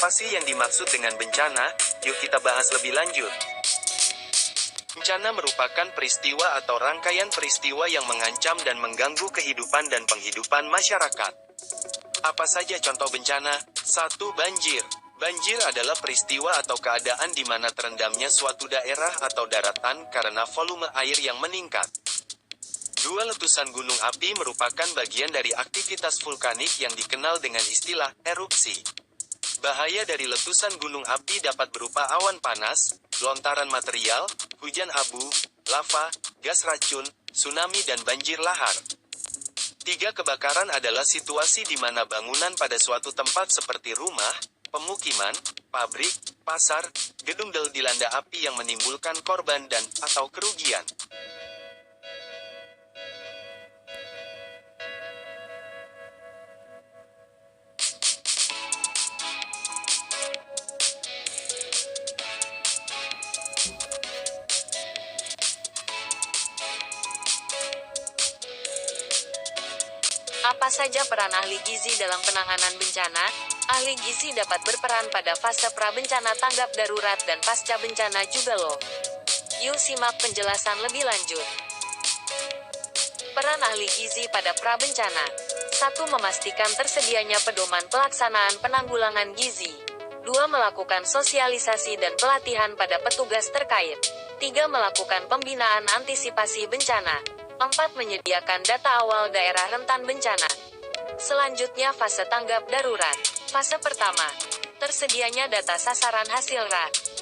Apa sih yang dimaksud dengan bencana? Yuk kita bahas lebih lanjut. Bencana merupakan peristiwa atau rangkaian peristiwa yang mengancam dan mengganggu kehidupan dan penghidupan masyarakat. Apa saja contoh bencana? 1. Banjir. Banjir adalah peristiwa atau keadaan di mana terendamnya suatu daerah atau daratan karena volume air yang meningkat. 2. Letusan gunung api merupakan bagian dari aktivitas vulkanik yang dikenal dengan istilah erupsi. Bahaya dari letusan gunung api dapat berupa awan panas, lontaran material, hujan abu, lava, gas racun, tsunami dan banjir lahar. 3. Kebakaran adalah situasi di mana bangunan pada suatu tempat seperti rumah, pemukiman, pabrik, pasar, gedung dilanda api yang menimbulkan korban dan atau kerugian. Apa saja peran ahli gizi dalam penanganan bencana? Ahli gizi dapat berperan pada fase pra-bencana, tanggap darurat, dan pasca bencana juga loh. Yuk simak penjelasan lebih lanjut. Peran ahli gizi pada pra-bencana. 1. Memastikan tersedianya pedoman pelaksanaan penanggulangan gizi. 2. Melakukan sosialisasi dan pelatihan pada petugas terkait. 3. Melakukan pembinaan antisipasi bencana. 4. Menyediakan data awal daerah rentan bencana. Selanjutnya fase tanggap darurat. Fase pertama. Tersedianya data sasaran hasil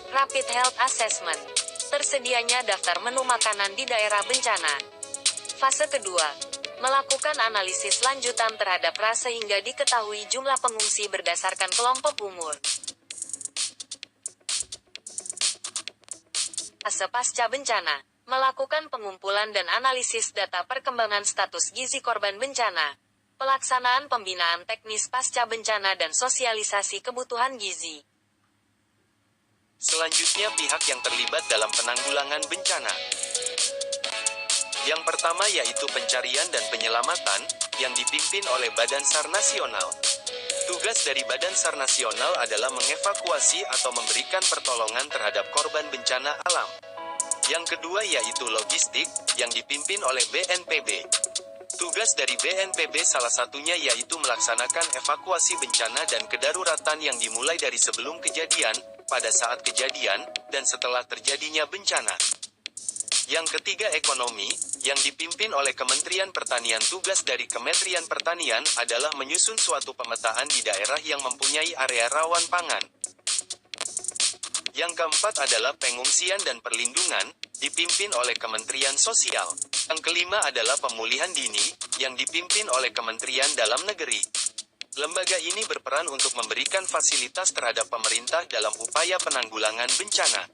Rapid Health Assessment. Tersedianya daftar menu makanan di daerah bencana. Fase kedua. Melakukan analisis lanjutan terhadap sehingga diketahui jumlah pengungsi berdasarkan kelompok umur. Fase pasca bencana. Melakukan pengumpulan dan analisis data perkembangan status gizi korban bencana. Pelaksanaan pembinaan teknis pasca bencana dan sosialisasi kebutuhan gizi. Selanjutnya pihak yang terlibat dalam penanggulangan bencana. Yang pertama yaitu pencarian dan penyelamatan, yang dipimpin oleh Badan SAR Nasional. Tugas dari Badan SAR Nasional adalah mengevakuasi atau memberikan pertolongan terhadap korban bencana alam. Yang kedua yaitu logistik, yang dipimpin oleh BNPB. Tugas dari BNPB salah satunya yaitu melaksanakan evakuasi bencana dan kedaruratan yang dimulai dari sebelum kejadian, pada saat kejadian, dan setelah terjadinya bencana. Yang ketiga ekonomi, yang dipimpin oleh Kementerian Pertanian. Tugas dari Kementerian Pertanian adalah menyusun suatu pemetaan di daerah yang mempunyai area rawan pangan. Yang keempat adalah pengungsian dan perlindungan, dipimpin oleh Kementerian Sosial. Yang kelima adalah pemulihan dini, yang dipimpin oleh Kementerian Dalam Negeri. Lembaga ini berperan untuk memberikan fasilitas terhadap pemerintah dalam upaya penanggulangan bencana.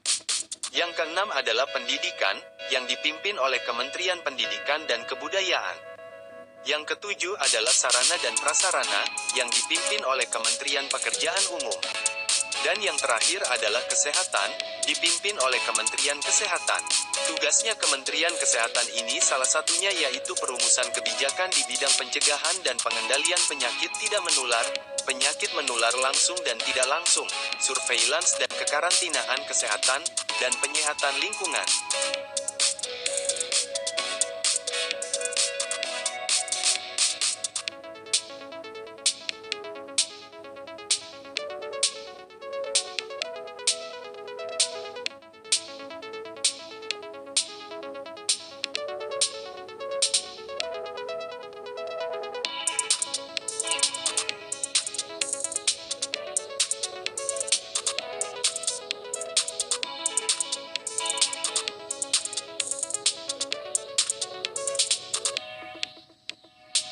Yang keenam adalah pendidikan, yang dipimpin oleh Kementerian Pendidikan dan Kebudayaan. Yang ketujuh adalah sarana dan prasarana, yang dipimpin oleh Kementerian Pekerjaan Umum. Dan yang terakhir adalah kesehatan, dipimpin oleh Kementerian Kesehatan. Tugasnya Kementerian Kesehatan ini salah satunya yaitu perumusan kebijakan di bidang pencegahan dan pengendalian penyakit tidak menular, penyakit menular langsung dan tidak langsung, surveillance dan kekarantinaan kesehatan, dan penyehatan lingkungan.